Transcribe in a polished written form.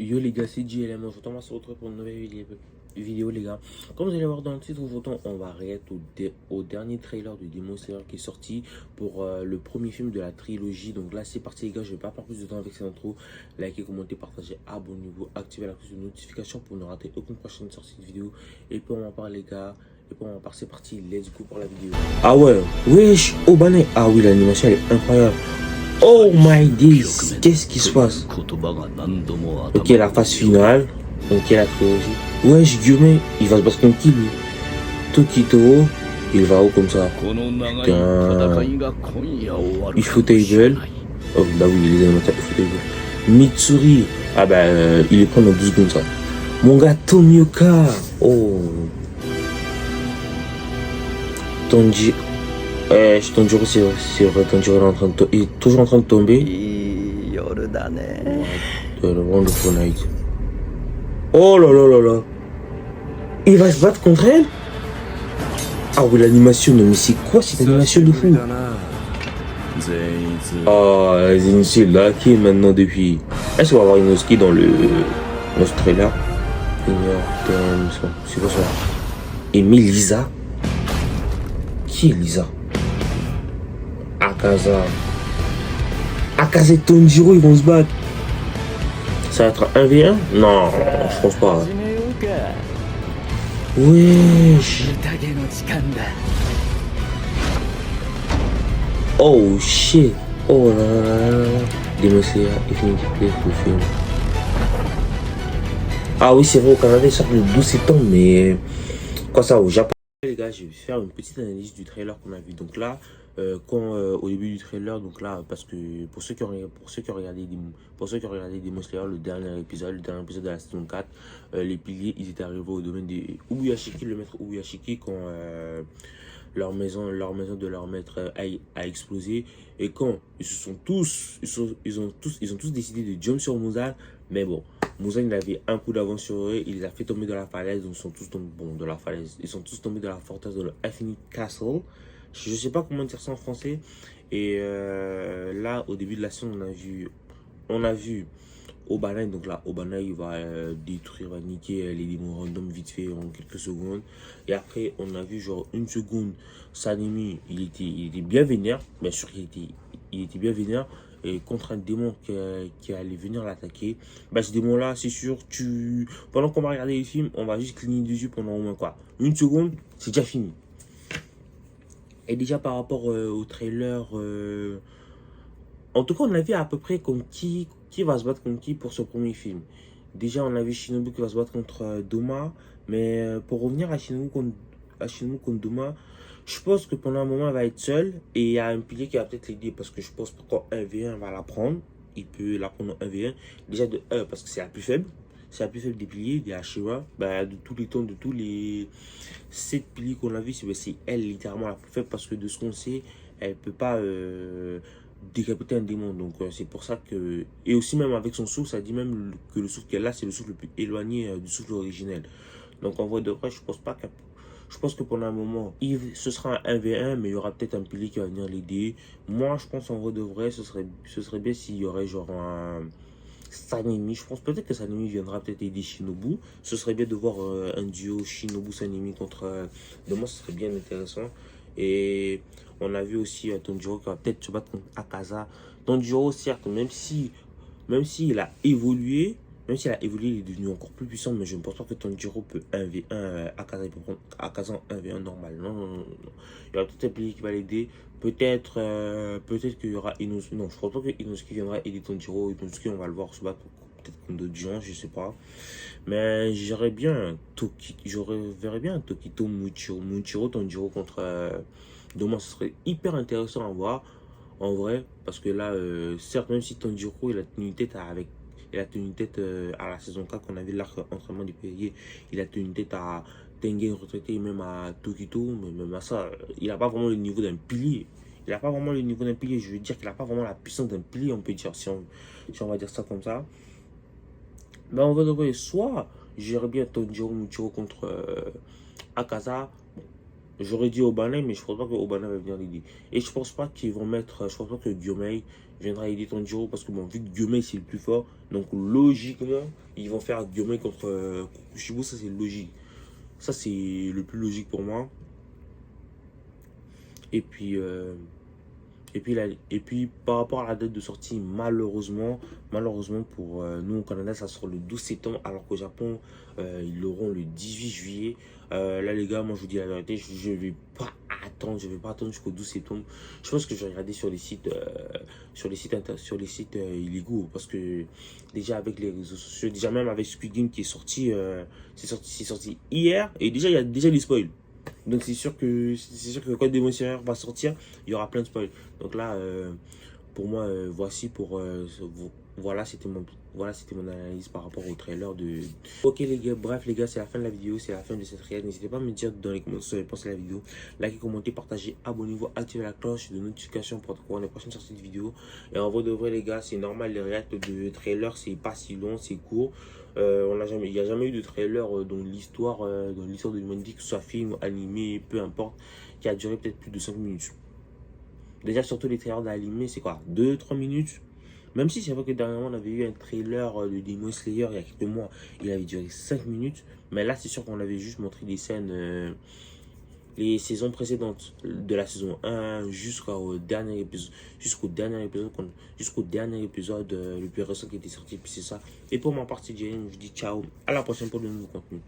Yo les gars, c'est JLM, aujourd'hui on va se retrouver pour une nouvelle vidéo les gars. Comme vous allez voir dans le titre, aujourd'hui on va réagir au dernier trailer de Demon Slayer qui est sorti pour le premier film de la trilogie. Donc là c'est parti les gars, je vais pas perdre plus de temps avec cette intro. Likez, commentez, partagez, abonnez-vous, activez la cloche de notification pour ne rater aucune prochaine sortie de vidéo. Et puis on en parle les gars. Et puis on va partir, c'est parti, let's go pour la vidéo. Ah ouais, wesh, Obane. Ah oui, l'animation elle est incroyable. Oh my days, qu'est-ce qui se passe? Ok, la phase finale. Ok, la trilogie. Wesh, Gyume, il va se battre contre qui lui? Tokito, il va où comme ça? Putain. Ufotable. Oh bah oui, les animateurs Ufotable. Mitsuri. Ah bah il est prêt dans 12 secondes ça. Mon gars Tomioka. Oh. Tonji. Tanjiro, c'est vrai, Tanjiro il est toujours en train de tomber. The Wonderful Night. Oh là là là là. Il va se battre contre elle? Ah oui, l'animation, non mais c'est quoi cette animation de fou? Ah, Zenitsu est là, qui est maintenant depuis. Est-ce qu'on va avoir Inosuke dans le trailer? C'est quoi ça? Et Lisa? Qui est Lisa? Akaza. Akaza et Tanjiro, ils vont se battre. Ça va être un 1v1? Non, je pense pas. Wesh. Oh shit. Oh là là là là. Demon Slayer, Infinity Play pour le film. Ah oui, c'est vrai, au Canada, il sort le 12 septembre, mais quoi ça, au Japon? Les gars, je vais faire une petite analyse du trailer qu'on a vu. Donc là, au début du trailer, donc là, parce que pour ceux qui ont regardé Demon Slayer, le dernier épisode de la saison 4, les piliers, ils étaient arrivés au domaine de Ubuyashiki, le maître Ubuyashiki, quand leur maison de leur maître a explosé, et quand ils ont tous décidé de jump sur Muzan, mais bon, Muzan il avait un coup d'avance sur eux, il les a fait tomber de la falaise, donc ils sont tous tombés de la falaise, ils sont tous tombés de la forteresse de l'Infinite Castle. Je sais pas comment dire ça en français. Et là, au début de la scène, on a vu Obana. Donc là, Obana, il va détruire, va niquer les démons random vite fait en quelques secondes. Et après, on a vu genre une seconde, Sanemi, il était bien vénère. Bien sûr il était bien vénère. Et contre un démon qui allait venir l'attaquer. Bah ce démon là, c'est sûr, pendant qu'on va regarder les films, on va juste cligner des yeux pendant au moins quoi, une seconde, c'est déjà fini. Et déjà par rapport au trailer, en tout cas on a vu à peu près comme qui va se battre contre qui pour ce premier film. Déjà on a vu Shinobu qui va se battre contre Doma, mais pour revenir à Shinobu contre Doma, je pense que pendant un moment elle va être seule et il y a un pilier qui va peut-être l'aider parce que je pense que quand 1v1 va la prendre, il peut la prendre en 1v1. Déjà de 1 parce que c'est la plus faible. C'est la plus faible des piliers, des Hashira. Bah, de tous les temps, de tous les 7 piliers qu'on a vu, c'est elle littéralement la plus faible parce que de ce qu'on sait, elle peut pas décapiter un démon. Donc c'est pour ça que. Et aussi, même avec son souffle, ça dit même que le souffle qu'elle a, c'est le souffle le plus éloigné du souffle originel. Donc en vrai de vrai, je pense pas qu'elle. Je pense que pendant un moment, ce sera un 1v1, mais il y aura peut-être un pilier qui va venir l'aider. Moi, je pense en vrai de vrai, ce serait bien s'il y aurait genre un Sanemi. Je pense peut-être que Sanemi viendra peut-être aider Shinobu. Ce serait bien de voir un duo Shinobu-Sanemi contre Demain, ce serait bien intéressant. Et on a vu aussi Tanjiro qui va peut-être se battre contre Akaza. Tanjiro, certes, même s'il a évolué, il est devenu encore plus puissant, mais je ne pense pas que Tanjiro peut 1v1 Akaza, il peut prendre Akaza en 1v1 normal. Non, non, non, non. Il y aura tout un pilier qui va l'aider. Peut-être qu'il y aura Inosuke. Non, je ne pense pas que Inosuke viendra aider Tanjiro. Inosuke, on va le voir se battre peut-être contre d'autres gens, je sais pas. Mais verrais bien Tokito Muichiro Tanjiro contre Doma. Ce serait hyper intéressant à voir en vrai, parce que là, certes, même si Tanjiro il a tenu tête à la saison 4 qu'on a vu l'arc entraînement du pilier, il a tenu tête à Tengen retraité et même à Tokito, mais même à ça, il n'a pas vraiment le niveau d'un pilier. Il n'a pas vraiment le niveau d'un pilier, je veux dire qu'il n'a pas vraiment la puissance d'un pilier, on peut dire, si on va dire ça comme ça. Mais on va devoir soit gérer bien Tanjiro Muichiro contre Akaza. J'aurais dit Obana, mais je pense pas que Obana va venir l'aider. Et je pense pas qu'ils vont mettre. Je pense pas que Diomaye viendra aider Tanjiro parce que bon, vu que Diomaye c'est le plus fort, donc logiquement, ils vont faire Diomaye contre Kushibo, ça c'est logique. Ça c'est le plus logique pour moi. Et puis, et puis par rapport à la date de sortie, malheureusement pour nous au Canada, ça sera le 12 septembre, alors qu'au Japon, ils l'auront le 18 juillet. Là les gars, moi je vous dis la vérité, je vais pas attendre jusqu'au 12 septembre. Je pense que je vais regarder sur les sites illégaux, parce que déjà avec les réseaux sociaux, déjà même avec Squid Game qui est sorti, c'est sorti hier, et déjà il y a déjà des spoils. Donc c'est sûr que quand Demon Slayer va sortir, il y aura plein de spoils. Donc là, pour moi, voilà, c'était mon analyse par rapport au trailer de. Ok les gars, bref les gars, c'est la fin de la vidéo, c'est la fin de cette réelle. N'hésitez pas à me dire dans les commentaires ce que vous avez pensé de la vidéo. Likez, commentez, partagez, abonnez-vous, activez la cloche de notification pour être au courant des prochaines sorties de vidéos. Et en vrai de vrai les gars, c'est normal, les réacts de trailer, c'est pas si long, c'est court. Il n'y a jamais eu de trailer dans l'histoire de l'humanité, que ce soit film, animé, peu importe, qui a duré peut-être plus de 5 minutes. Déjà, surtout les trailers d'animé, c'est quoi, 2-3 minutes? Même si c'est vrai que dernièrement, on avait eu un trailer de Demon Slayer il y a quelques mois, il avait duré 5 minutes. Mais là, c'est sûr qu'on avait juste montré des scènes, les saisons précédentes, de la saison 1 jusqu'au dernier épisode le plus récent qui était sorti. Puis c'est ça. Et pour ma partie, je vous dis ciao, à la prochaine pour de nouveaux contenus.